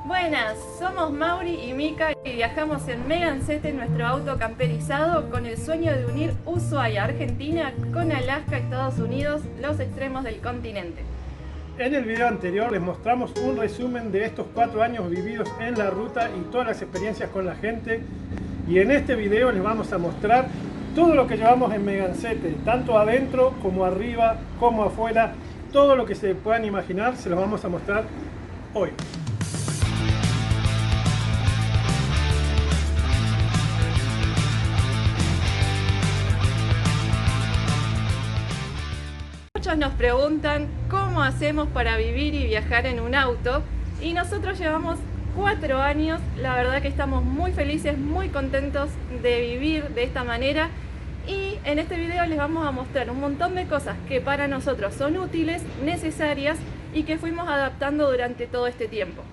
Buenas, somos Mauri y Mika y viajamos en Megancete en nuestro auto camperizado con el sueño de unir Ushuaia, Argentina, con Alaska, Estados Unidos, los extremos del continente. En el video anterior les mostramos un resumen de estos 4 años vividos en la ruta y todas las experiencias con la gente. Y en este video les vamos a mostrar todo lo que llevamos en Megancete, tanto adentro como arriba, como afuera. Todo lo que se puedan imaginar se los vamos a mostrar hoy. Muchos nos preguntan cómo hacemos para vivir y viajar en un auto y nosotros llevamos 4 años, la verdad que estamos muy felices, muy contentos de vivir de esta manera y en este video les vamos a mostrar un montón de cosas que para nosotros son útiles, necesarias y que fuimos adaptando durante todo este tiempo.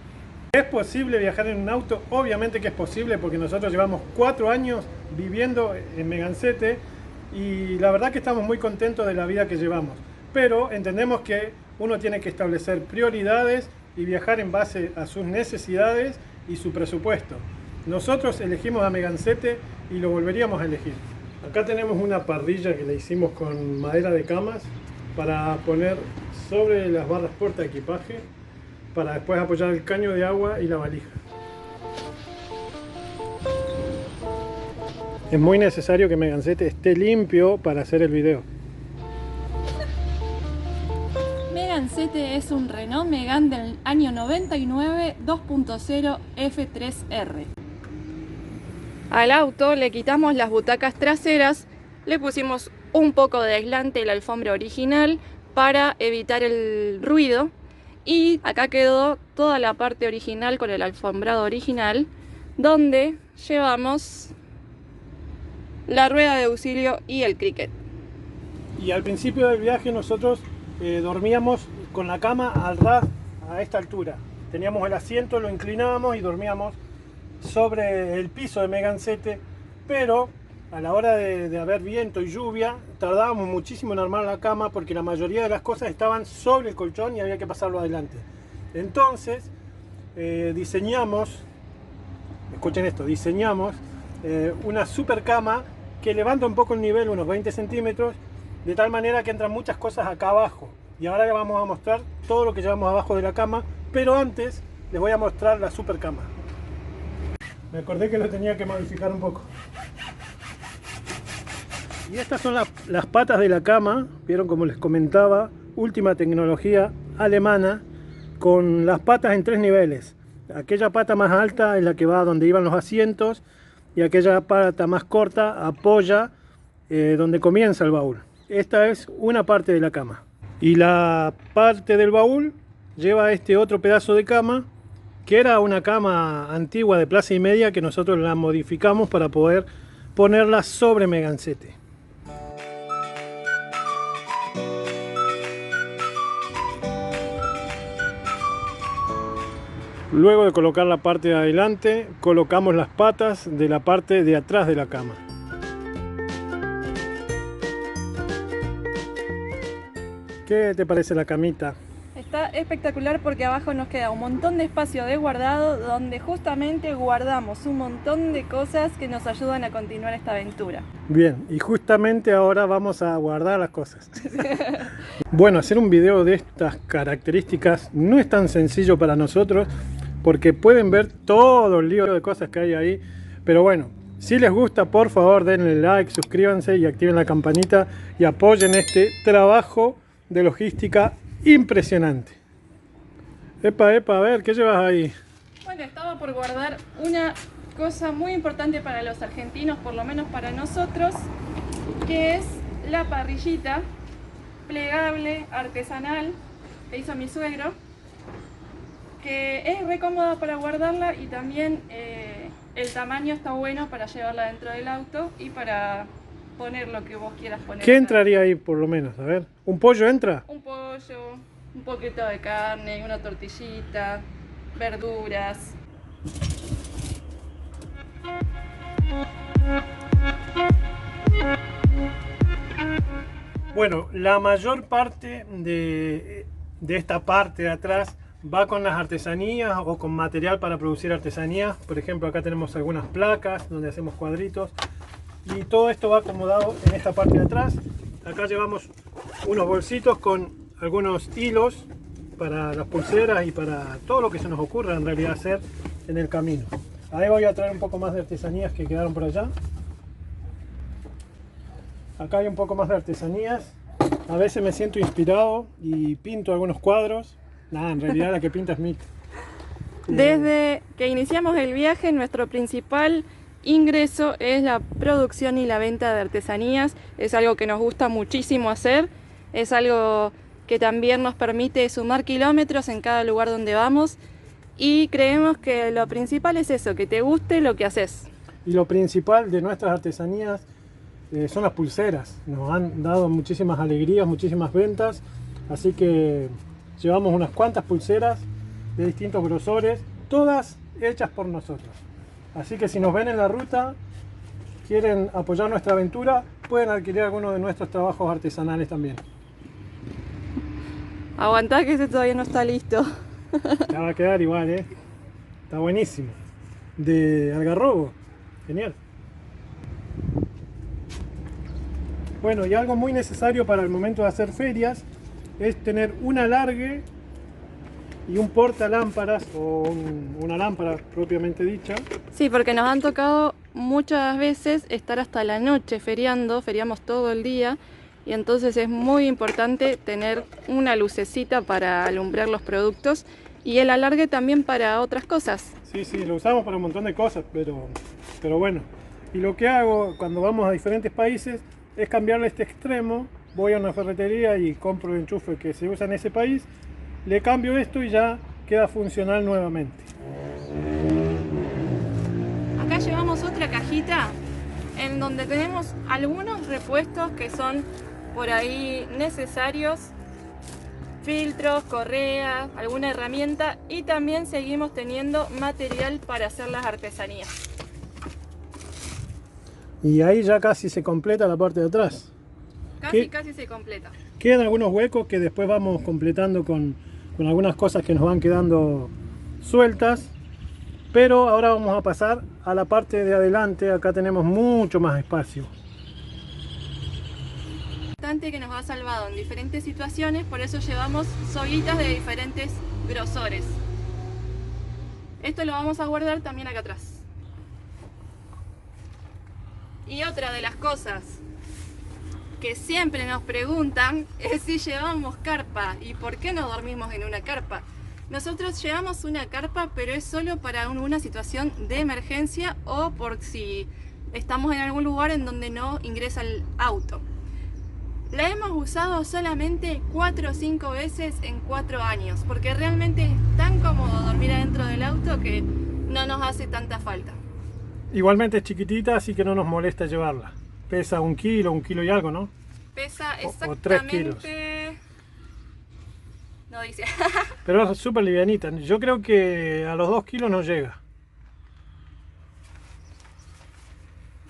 ¿Es posible viajar en un auto? Obviamente que es posible porque nosotros llevamos 4 años viviendo en Megancete y la verdad que estamos muy contentos de la vida que llevamos. Pero entendemos que uno tiene que establecer prioridades y viajar en base a sus necesidades y su presupuesto. Nosotros elegimos a Megancete y lo volveríamos a elegir. Acá tenemos una parrilla que le hicimos con madera de camas para poner sobre las barras porta equipaje para después apoyar el caño de agua y la valija. Es muy necesario que Megancete esté limpio para hacer el video. Megancete es un Renault Megane del año 99 2.0 F3R. Al auto le quitamos las butacas traseras, le pusimos un poco de aislante en la alfombra original para evitar el ruido y acá quedó toda la parte original con el alfombrado original donde llevamos la rueda de auxilio y el cricket. Y al principio del viaje nosotros dormíamos con la cama al ras a esta altura. Teníamos el asiento, lo inclinábamos y dormíamos sobre el piso de Megancete, pero a la hora de haber viento y lluvia tardábamos muchísimo en armar la cama porque la mayoría de las cosas estaban sobre el colchón y había que pasarlo adelante. Entonces diseñamos, escuchen esto, diseñamos una super cama que levanta un poco el nivel, unos 20 centímetros, de tal manera que entran muchas cosas acá abajo. Y ahora les vamos a mostrar todo lo que llevamos abajo de la cama, pero antes les voy a mostrar la super cama. Me acordé que lo tenía que modificar un poco. Y estas son las patas de la cama, vieron, como les comentaba, última tecnología alemana, con las patas en 3 niveles. Aquella pata más alta es la que va donde iban los asientos y aquella pata más corta apoya donde comienza el baúl. Esta es una parte de la cama. Y la parte del baúl lleva este otro pedazo de cama, que era una cama antigua de plaza y media que nosotros la modificamos para poder ponerla sobre Megancete. Luego de colocar la parte de adelante, colocamos las patas de la parte de atrás de la cama. ¿Qué te parece la camita? Está espectacular porque abajo nos queda un montón de espacio de guardado donde justamente guardamos un montón de cosas que nos ayudan a continuar esta aventura. Bien, y justamente ahora vamos a guardar las cosas. Bueno, hacer un video de estas características no es tan sencillo para nosotros porque pueden ver todo el lío de cosas que hay ahí, pero bueno, si les gusta, por favor denle like, suscríbanse y activen la campanita y apoyen este trabajo de logística impresionante. Epa, a ver, ¿qué llevas ahí? Bueno, estaba por guardar una cosa muy importante para los argentinos, por lo menos para nosotros, que es la parrillita plegable artesanal que hizo mi suegro, que es re cómoda para guardarla y también el tamaño está bueno para llevarla dentro del auto y para poner lo que vos quieras poner. ¿Qué entraría ahí por lo menos? A ver, ¿un pollo entra? Un pollo, un poquito de carne, una tortillita, verduras. Bueno, la mayor parte de esta parte de atrás va con las artesanías o con material para producir artesanías. Por ejemplo, acá tenemos algunas placas donde hacemos cuadritos. Y todo esto va acomodado en esta parte de atrás. Acá llevamos unos bolsitos con algunos hilos para las pulseras y para todo lo que se nos ocurra en realidad hacer en el camino. Ahí voy a traer un poco más de artesanías que quedaron por allá. Acá hay un poco más de artesanías. A veces me siento inspirado y pinto algunos cuadros. Nada, en realidad la que pinta es Mick. Desde que iniciamos el viaje, nuestro principal ingreso es la producción y la venta de artesanías. Es algo que nos gusta muchísimo hacer. Es algo que también nos permite sumar kilómetros en cada lugar donde vamos. Y creemos que lo principal es eso, que te guste lo que haces. Y lo principal de nuestras artesanías son las pulseras. Nos han dado muchísimas alegrías, muchísimas ventas. Así que llevamos unas cuantas pulseras de distintos grosores, todas hechas por nosotros. Así que si nos ven en la ruta, quieren apoyar nuestra aventura, pueden adquirir alguno de nuestros trabajos artesanales también. Aguantá que ese todavía no está listo. Ya va a quedar igual, ¿eh? Está buenísimo. De algarrobo. Genial. Bueno, y algo muy necesario para el momento de hacer ferias es tener un alargue y un portalámparas o una lámpara propiamente dicha. Sí, porque nos han tocado muchas veces estar hasta la noche feriando, feriamos todo el día y entonces es muy importante tener una lucecita para alumbrar los productos y el alargue también para otras cosas. Sí, sí, lo usamos para un montón de cosas, pero bueno. Y lo que hago cuando vamos a diferentes países es cambiarle este extremo. Voy a una ferretería y compro el enchufe que se usa en ese país, le cambio esto y ya queda funcional nuevamente. Acá llevamos otra cajita en donde tenemos algunos repuestos que son por ahí necesarios, filtros, correas, alguna herramienta y también seguimos teniendo material para hacer las artesanías. Y ahí ya casi se completa la parte de atrás. Casi se completa. Quedan algunos huecos que después vamos completando con algunas cosas que nos van quedando sueltas. Pero ahora vamos a pasar a la parte de adelante. Acá tenemos mucho más espacio. Que nos ha salvado en diferentes situaciones, por eso llevamos soguitas de diferentes grosores. Esto lo vamos a guardar también acá atrás. Y otra de las cosas que siempre nos preguntan es si llevamos carpa y por qué no dormimos en una carpa. Nosotros llevamos una carpa, pero es solo para una situación de emergencia o por si estamos en algún lugar en donde no ingresa el auto. La hemos usado solamente 4 o 5 veces en 4 años, porque realmente es tan cómodo dormir adentro del auto que no nos hace tanta falta. Igualmente es chiquitita, así que no nos molesta llevarla. Pesa 1 kilo y algo, ¿no? Pesa exactamente... O 3 kilos. No dice. Pero es súper livianita. Yo creo que a los 2 kilos no llega.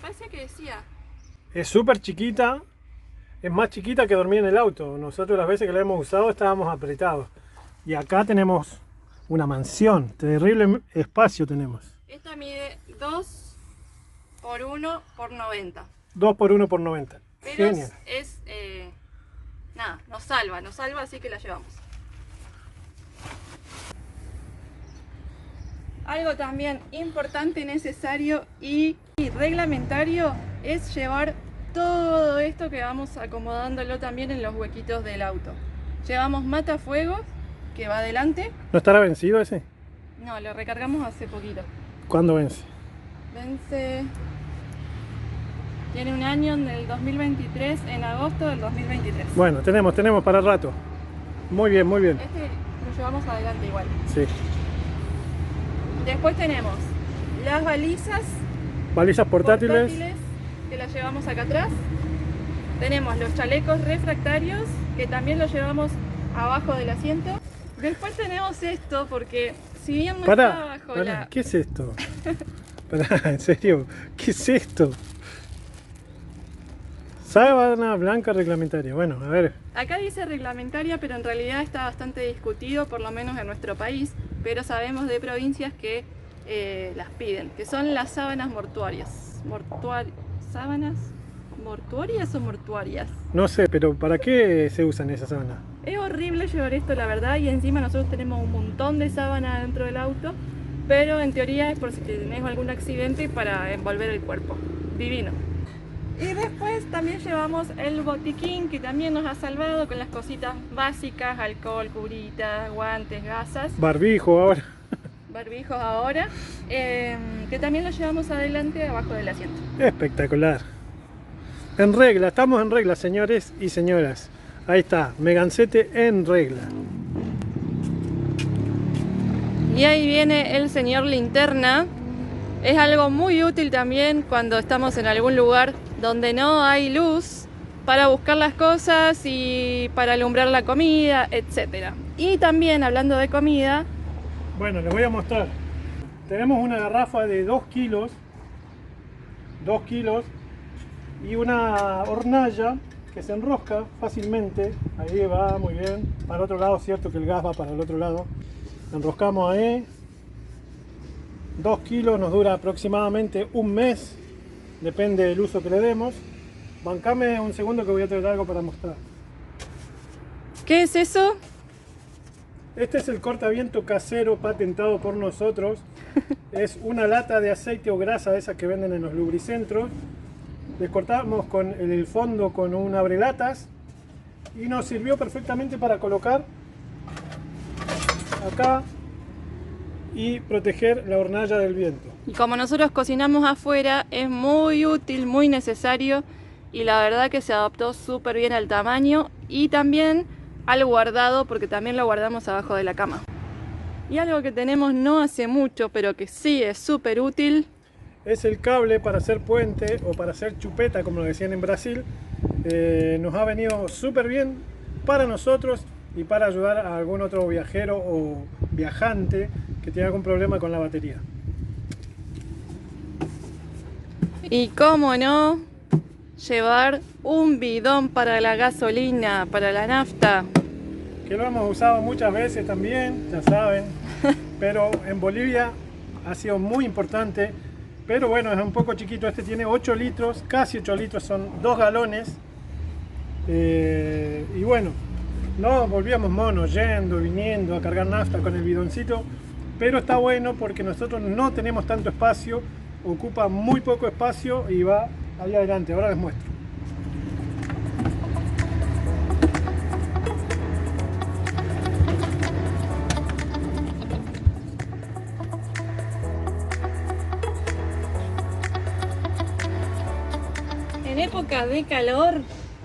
Parece que decía. Es súper chiquita. Es más chiquita que dormir en el auto. Nosotros las veces que la hemos usado estábamos apretados. Y acá tenemos una mansión. Terrible espacio tenemos. Esta mide 2 por 1 por 90. 2 por 1 por 90. Pero Genial. nada, nos salva, así que la llevamos. Algo también importante, necesario y reglamentario es llevar todo esto que vamos acomodándolo también en los huequitos del auto. Llevamos matafuegos que va adelante. ¿No estará vencido ese? No, lo recargamos hace poquito. ¿Cuándo vence? Vence... Tiene un año en el 2023, en agosto del 2023. Bueno, tenemos para rato. Muy bien, muy bien. Este lo llevamos adelante igual. Sí. Después tenemos las balizas. Balizas portátiles. Que las llevamos acá atrás. Tenemos los chalecos refractarios, que también los llevamos abajo del asiento. Después tenemos esto, porque si bien no está bajo la... ¿Qué es esto? Pará, en serio, ¿qué es esto? Sábana blanca reglamentaria. Bueno, a ver. Acá dice reglamentaria, pero en realidad está bastante discutido, por lo menos en nuestro país, pero sabemos de provincias que las piden, que son las sábanas mortuarias. ¿Sábanas mortuarias o mortuarias? No sé, pero ¿para qué se usan esas sábanas? Es horrible llevar esto, la verdad, y encima nosotros tenemos un montón de sábanas dentro del auto, pero en teoría es por si tenés algún accidente para envolver el cuerpo. Divino. Y después también llevamos el botiquín, que también nos ha salvado con las cositas básicas: alcohol, curitas, guantes, gasas. Barbijo ahora. Barbijos ahora, que también lo llevamos adelante abajo del asiento. Espectacular. En regla, estamos en regla, señores y señoras. Ahí está, Megancete en regla. Y ahí viene el señor linterna. Es algo muy útil también cuando estamos en algún lugar donde no hay luz, para buscar las cosas y para alumbrar la comida, etc. Y también, hablando de comida, bueno, les voy a mostrar. Tenemos una garrafa de 2 kilos y una hornalla que se enrosca fácilmente. Ahí va, muy bien. Para el otro lado, cierto que el gas va para el otro lado. Enroscamos ahí. 2 kilos nos dura aproximadamente un mes, depende del uso que le demos. Bancame un segundo que voy a traer algo para mostrar. ¿qué es eso? Este es el cortaviento casero patentado por nosotros. Es una lata de aceite o grasa, esas que venden en los lubricentros. Les cortamos con el fondo con un abrelatas y nos sirvió perfectamente para colocar acá y proteger la hornalla del viento. Y como nosotros cocinamos afuera, es muy útil, muy necesario, y la verdad que se adaptó súper bien al tamaño y también al guardado, porque también lo guardamos abajo de la cama. Y algo que tenemos no hace mucho, pero que sí es súper útil, es el cable para hacer puente o para hacer chupeta, como lo decían en Brasil. Nos ha venido súper bien para nosotros y para ayudar a algún otro viajero o viajante que tenga algún problema con la batería. Y cómo no, llevar un bidón para la gasolina, para la nafta. Que lo hemos usado muchas veces también, ya saben, pero en Bolivia ha sido muy importante. Pero bueno, es un poco chiquito, este tiene 8 litros, casi 8 litros, son 2 galones. Y bueno, no volvíamos monos yendo, viniendo a cargar nafta con el bidoncito, pero está bueno porque nosotros no tenemos tanto espacio, ocupa muy poco espacio y va ahí adelante. Ahora les muestro. En época de calor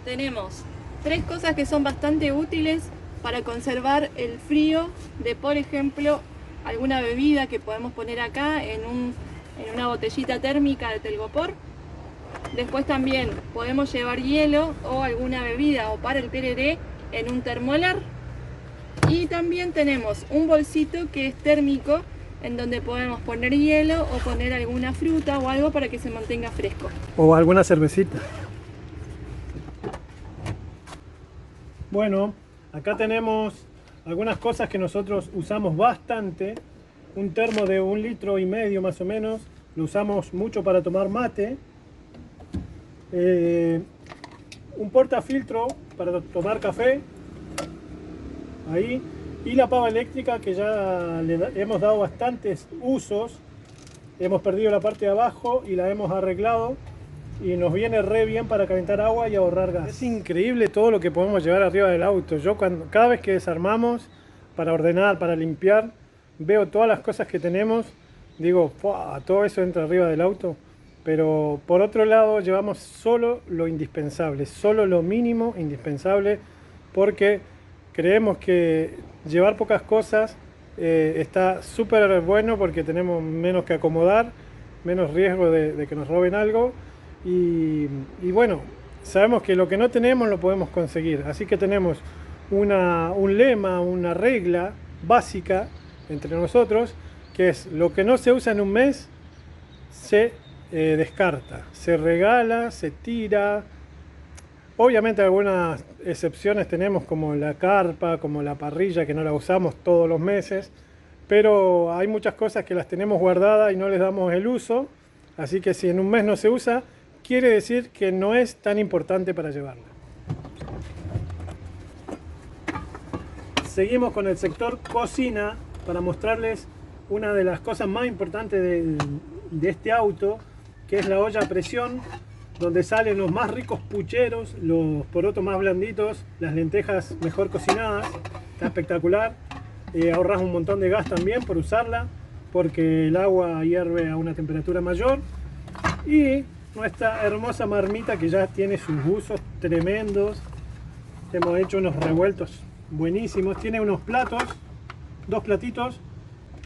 tenemos 3 cosas que son bastante útiles para conservar el frío de, por ejemplo, alguna bebida que podemos poner acá en una botellita térmica de telgopor. Después también podemos llevar hielo o alguna bebida o para el tereré en un termolar. Y también tenemos un bolsito que es térmico, en donde podemos poner hielo o poner alguna fruta o algo para que se mantenga fresco. O alguna cervecita. Bueno, acá tenemos algunas cosas que nosotros usamos bastante. Un termo de 1,5 litros más o menos, lo usamos mucho para tomar mate. Un portafiltro para tomar café, ahí. Y la pava eléctrica, que ya le hemos dado bastantes usos. Hemos perdido la parte de abajo y la hemos arreglado y nos viene re bien para calentar agua y ahorrar gas. Es increíble todo lo que podemos llevar arriba del auto. Yo cada vez que desarmamos para ordenar, para limpiar, veo todas las cosas que tenemos, digo, todo eso entra arriba del auto. Pero por otro lado llevamos solo lo indispensable, solo lo mínimo indispensable, porque creemos que llevar pocas cosas está súper bueno porque tenemos menos que acomodar, menos riesgo de que nos roben algo. Y bueno, sabemos que lo que no tenemos lo podemos conseguir, así que tenemos un lema, una regla básica entre nosotros, que es: lo que no se usa en un mes se descarta, se regala, se tira, Obviamente algunas excepciones tenemos, como la carpa, como la parrilla, que no la usamos todos los meses, pero hay muchas cosas que las tenemos guardadas y no les damos el uso, así que si en un mes no se usa, quiere decir que no es tan importante para llevarla. Seguimos con el sector cocina para mostrarles una de las cosas más importantes de este auto, que es la olla a presión, donde salen los más ricos pucheros, los porotos más blanditos, las lentejas mejor cocinadas. Está espectacular. Ahorras un montón de gas también por usarla, porque el agua hierve a una temperatura mayor. Y nuestra hermosa marmita, que ya tiene sus usos tremendos. Hemos hecho unos revueltos buenísimos. Tiene unos platos, 2 platitos.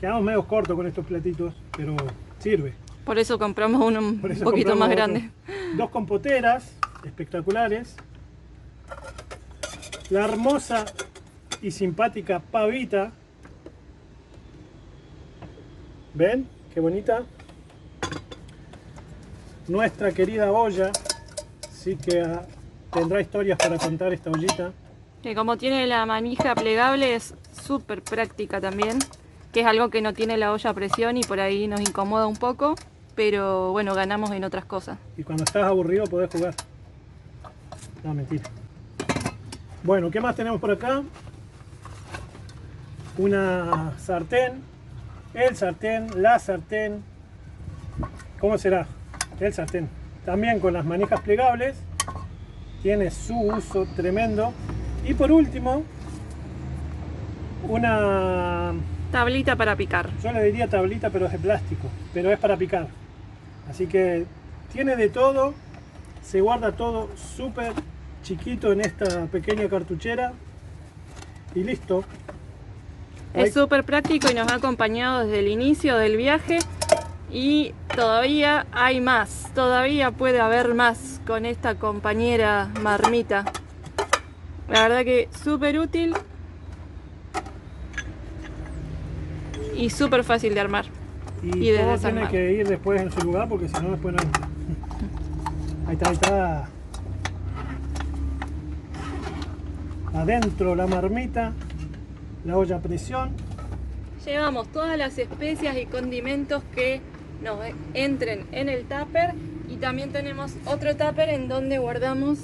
Quedamos medio cortos con estos platitos, pero sirve. Por eso compramos uno un poquito más grande. 2 compoteras espectaculares. La hermosa y simpática pavita. ¿Ven? Qué bonita. Nuestra querida olla. Sí que tendrá historias para contar esta ollita. Que como tiene la manija plegable es súper práctica también. Que es algo que no tiene la olla a presión y por ahí nos incomoda un poco. Pero bueno, ganamos en otras cosas. Y cuando estás aburrido podés jugar. No, mentira. Bueno, ¿qué más tenemos por acá? Una sartén. El sartén, la sartén. ¿Cómo será? El sartén. También con las manijas plegables. Tiene su uso tremendo. Y por último, una tablita para picar. Yo le diría tablita, pero es de plástico. Pero es para picar. Así que tiene de todo, se guarda todo súper chiquito en esta pequeña cartuchera y listo. Es súper práctico y nos ha acompañado desde el inicio del viaje y todavía hay más, todavía puede haber más con esta compañera marmita. La verdad que súper útil y súper fácil de armar. Y todo tiene que ir después en su lugar porque si no después no. Ahí está, ahí está. Adentro la marmita, la olla a presión. Llevamos todas las especias y condimentos que nos entren en el tupper y también tenemos otro tupper en donde guardamos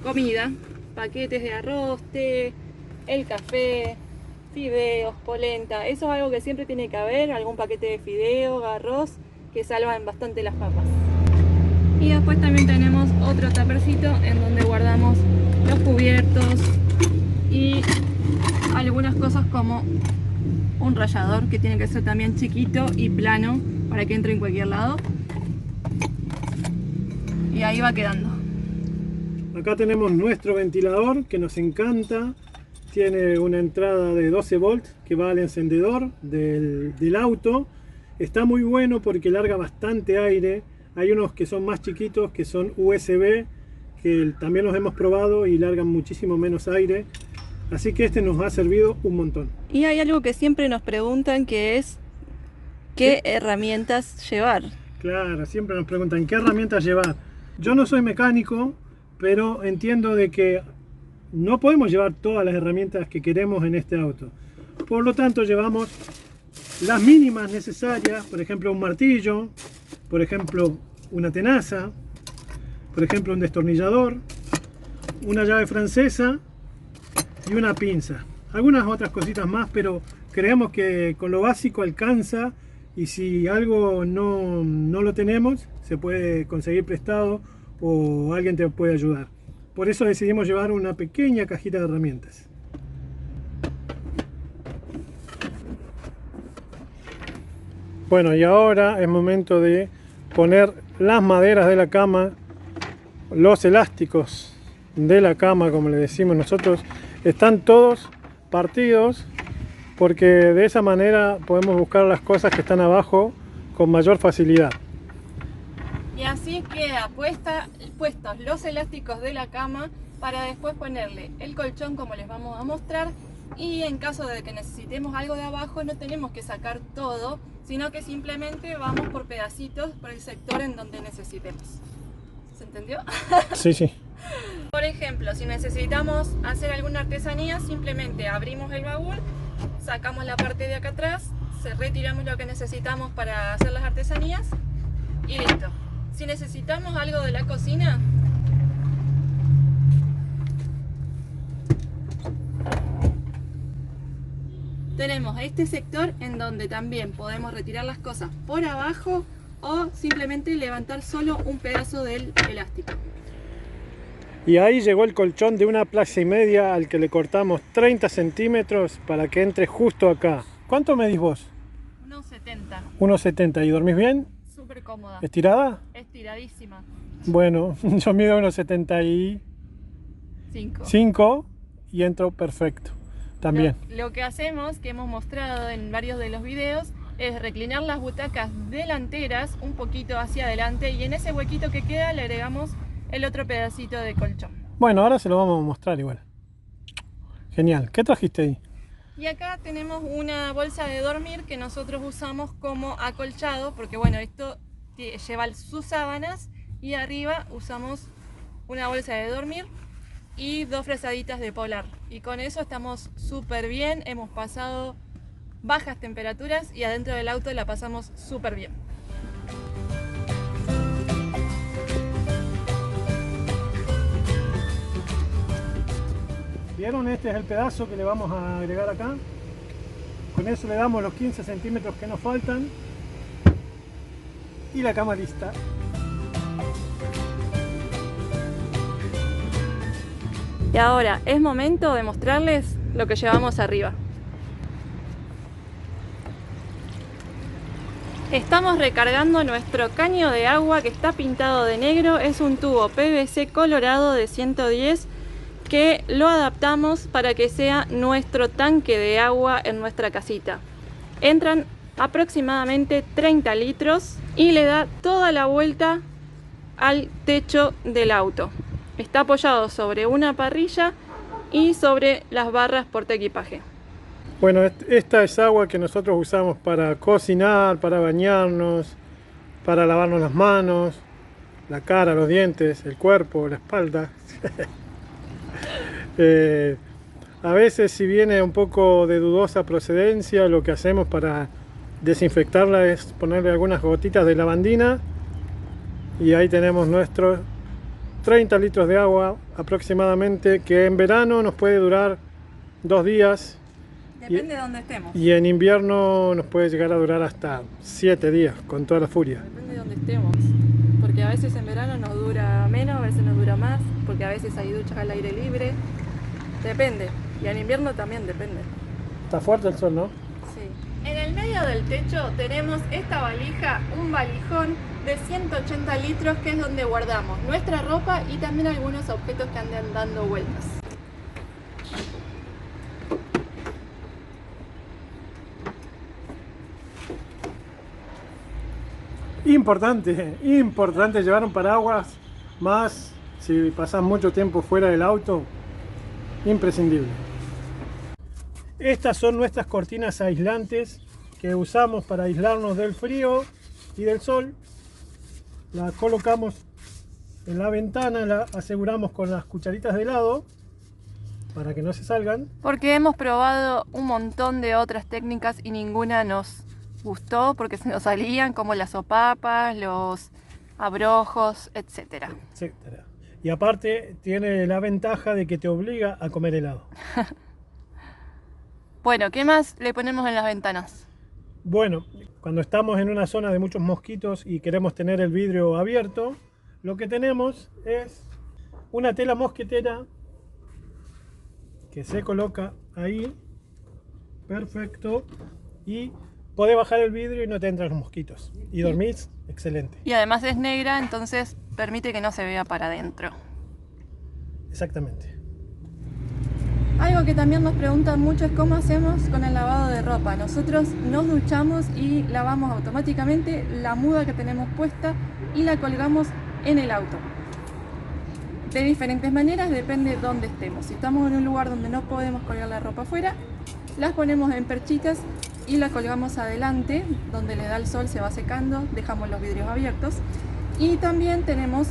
comida, paquetes de arroz, té, el café, fideos, polenta. Eso es algo que siempre tiene que haber, algún paquete de fideos, arroz, que salvan bastante las papas. Y después también tenemos otro tuppercito en donde guardamos los cubiertos y algunas cosas como un rallador que tiene que ser también chiquito y plano para que entre en cualquier lado. Y ahí va quedando. Acá tenemos nuestro ventilador que nos encanta. Tiene una entrada de 12 volts que va al encendedor del auto. Está muy bueno porque larga bastante aire. Hay unos que son más chiquitos, que son USB, que también los hemos probado y largan muchísimo menos aire. Así que este nos ha servido un montón. Y hay algo que siempre nos preguntan, que es ¿qué herramientas llevar? Claro, siempre nos preguntan ¿qué herramientas llevar? Yo no soy mecánico, pero entiendo de que no podemos llevar todas las herramientas que queremos en este auto. Por lo tanto, llevamos las mínimas necesarias, por ejemplo un martillo, por ejemplo una tenaza, por ejemplo un destornillador, una llave francesa y una pinza. Algunas otras cositas más, pero creemos que con lo básico alcanza, y si algo no lo tenemos, se puede conseguir prestado o alguien te puede ayudar. Por eso decidimos llevar una pequeña cajita de herramientas. Bueno, y ahora es momento de poner las maderas de la cama, los elásticos de la cama, como le decimos nosotros, están todos partidos porque de esa manera podemos buscar las cosas que están abajo con mayor facilidad. Y así queda puestos los elásticos de la cama para después ponerle el colchón, como les vamos a mostrar, y en caso de que necesitemos algo de abajo no tenemos que sacar todo, sino que simplemente vamos por pedacitos por el sector en donde necesitemos. ¿Se entendió? Sí, sí. Por ejemplo, si necesitamos hacer alguna artesanía, simplemente abrimos el baúl, sacamos la parte de acá atrás, retiramos lo que necesitamos para hacer las artesanías y listo. Si necesitamos algo de la cocina, tenemos este sector en donde también podemos retirar las cosas por abajo o simplemente levantar solo un pedazo del elástico. Y ahí llegó el colchón de 1,5 plazas al que le cortamos 30 centímetros para que entre justo acá. ¿Cuánto medís vos? 1,70. 1,70. ¿Y dormís bien? Súper cómoda. ¿Estirada? Estiradísima. Bueno, yo mido 1,75 y entro perfecto. También. Lo que hacemos, que hemos mostrado en varios de los videos, es reclinar las butacas delanteras un poquito hacia adelante y en ese huequito que queda le agregamos el otro pedacito de colchón. Bueno, ahora se lo vamos a mostrar igual. Genial. ¿Qué trajiste ahí? Y acá tenemos una bolsa de dormir que nosotros usamos como acolchado, porque bueno, esto lleva sus sábanas y arriba usamos una bolsa de dormir y 2 frazaditas de polar. Y con eso estamos súper bien, hemos pasado bajas temperaturas y adentro del auto la pasamos súper bien. ¿Vieron? Este es el pedazo que le vamos a agregar acá. Con eso le damos los 15 centímetros que nos faltan. Y la cama lista. Y ahora es momento de mostrarles lo que llevamos arriba. Estamos recargando nuestro caño de agua que está pintado de negro. Es un tubo PVC colorado de 110 que lo adaptamos para que sea nuestro tanque de agua en nuestra casita. Entran aproximadamente 30 litros y le da toda la vuelta al techo del auto. Está apoyado sobre una parrilla y sobre las barras portaequipaje. Bueno, esta es agua que nosotros usamos para cocinar, para bañarnos, para lavarnos las manos, la cara, los dientes, el cuerpo, la espalda. A veces, si viene un poco de dudosa procedencia, lo que hacemos para desinfectarla es ponerle algunas gotitas de lavandina y ahí tenemos nuestros 30 litros de agua aproximadamente, que en verano nos puede durar 2 días. Depende de dónde estemos. Y en invierno nos puede llegar a durar hasta 7 días con toda la furia. Depende de dónde estemos. Porque a veces en verano nos dura menos, a veces nos dura más, porque a veces hay duchas al aire libre. Depende. Y en invierno también depende. Está fuerte el sol, ¿no? Sí. En el medio del techo tenemos esta valija, un valijón de 180 litros, que es donde guardamos nuestra ropa y también algunos objetos que andan dando vueltas. Importante llevar un paraguas, más si pasas mucho tiempo fuera del auto, imprescindible. Estas son nuestras cortinas aislantes que usamos para aislarnos del frío y del sol. Las colocamos en la ventana, la aseguramos con las cucharitas de helado para que no se salgan. Porque hemos probado un montón de otras técnicas y ninguna nos gustó porque se nos salían, como las sopapas, los abrojos, etcétera. Y aparte tiene la ventaja de que te obliga a comer helado. Bueno, ¿qué más le ponemos en las ventanas? Bueno, cuando estamos en una zona de muchos mosquitos y queremos tener el vidrio abierto, lo que tenemos es una tela mosquitera que se coloca ahí, perfecto, y podés bajar el vidrio y no te entran los mosquitos. Y dormís excelente. Y además es negra, entonces permite que no se vea para adentro. Exactamente. Algo que también nos preguntan mucho es cómo hacemos con el lavado de ropa. Nosotros nos duchamos y lavamos automáticamente la muda que tenemos puesta y la colgamos en el auto. De diferentes maneras, depende de dónde estemos. Si estamos en un lugar donde no podemos colgar la ropa afuera, las ponemos en perchitas y la colgamos adelante, donde le da el sol, se va secando, dejamos los vidrios abiertos. Y también tenemos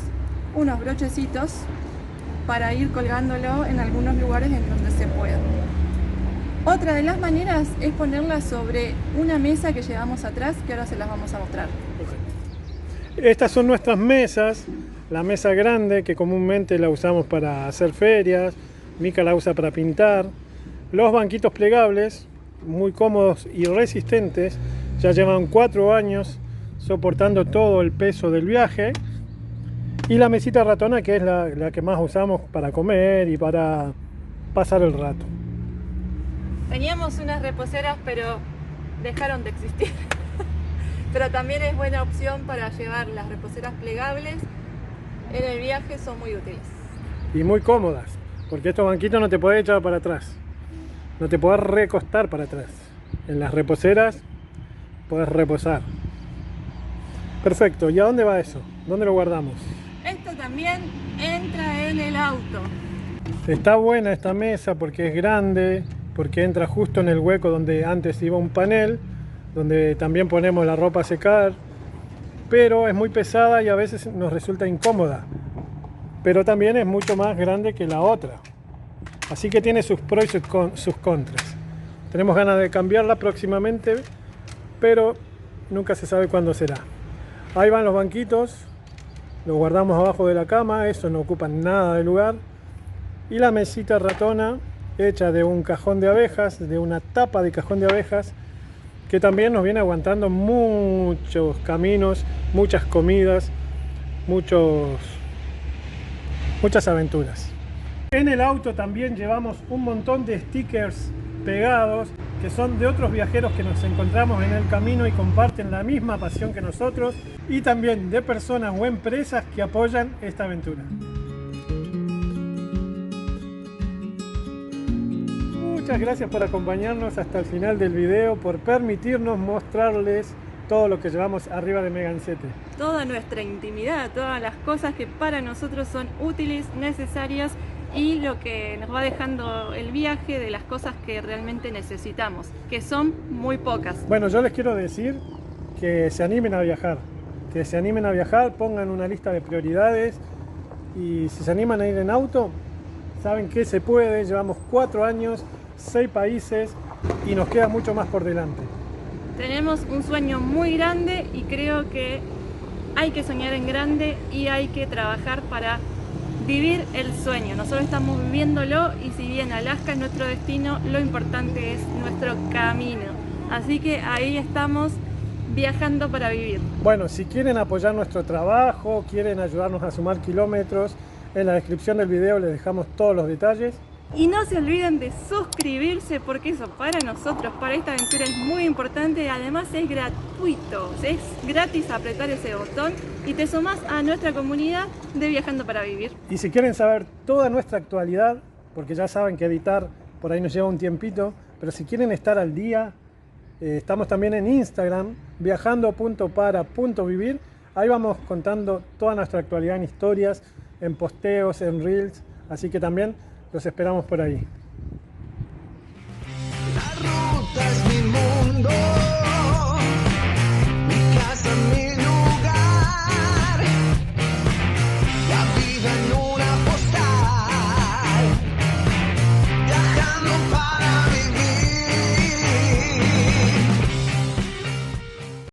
unos brochecitos para ir colgándolo en algunos lugares en donde se pueda. Otra de las maneras es ponerla sobre una mesa que llevamos atrás, que ahora se las vamos a mostrar. Estas son nuestras mesas, la mesa grande que comúnmente la usamos para hacer ferias, Mica la usa para pintar, los banquitos plegables, muy cómodos y resistentes, ya llevan 4 años soportando todo el peso del viaje, y la mesita ratona, que es la que más usamos para comer y para pasar el rato. Teníamos unas reposeras, pero dejaron de existir. Pero también es buena opción para llevar las reposeras plegables. En el viaje son muy útiles. Y muy cómodas, porque estos banquitos no te podés echar para atrás. No te podés recostar para atrás. En las reposeras podés reposar. Perfecto, ¿y a dónde va eso? ¿Dónde lo guardamos? Esto también entra en el auto. Está buena esta mesa porque es grande, porque entra justo en el hueco donde antes iba un panel, donde también ponemos la ropa a secar, pero es muy pesada y a veces nos resulta incómoda, pero también es mucho más grande que la otra, así que tiene sus pros y sus contras. Tenemos ganas de cambiarla próximamente, pero nunca se sabe cuándo será. Ahí van los banquitos, los guardamos abajo de la cama, eso no ocupa nada de lugar, y la mesita ratona hecha de un cajón de abejas, de una tapa de cajón de abejas, que también nos viene aguantando muchos caminos, muchas comidas, muchas aventuras. En el auto también llevamos un montón de stickers pegados, que son de otros viajeros que nos encontramos en el camino y comparten la misma pasión que nosotros, y también de personas o empresas que apoyan esta aventura. Muchas gracias por acompañarnos hasta el final del video, por permitirnos mostrarles todo lo que llevamos arriba de Megansete. Toda nuestra intimidad, todas las cosas que para nosotros son útiles, necesarias, y lo que nos va dejando el viaje de las cosas que realmente necesitamos, que son muy pocas. Bueno, yo les quiero decir que se animen a viajar, pongan una lista de prioridades, y si se animan a ir en auto, saben que se puede. Llevamos 4 años, 6 países y nos queda mucho más por delante. Tenemos un sueño muy grande y creo que hay que soñar en grande y hay que trabajar para vivir el sueño. Nosotros estamos viviéndolo, y si bien Alaska es nuestro destino, lo importante es nuestro camino. Así que ahí estamos viajando para vivir. Bueno, si quieren apoyar nuestro trabajo, quieren ayudarnos a sumar kilómetros, en la descripción del video les dejamos todos los detalles. Y no se olviden de suscribirse, porque eso para nosotros, para esta aventura, es muy importante. Además es gratuito, es gratis apretar ese botón y te sumás a nuestra comunidad de Viajando para Vivir. Y si quieren saber toda nuestra actualidad, porque ya saben que editar por ahí nos lleva un tiempito, pero si quieren estar al día, estamos también en Instagram, viajando.para.vivir. Ahí vamos contando toda nuestra actualidad en historias, en posteos, en reels, así que también los esperamos por ahí. La ruta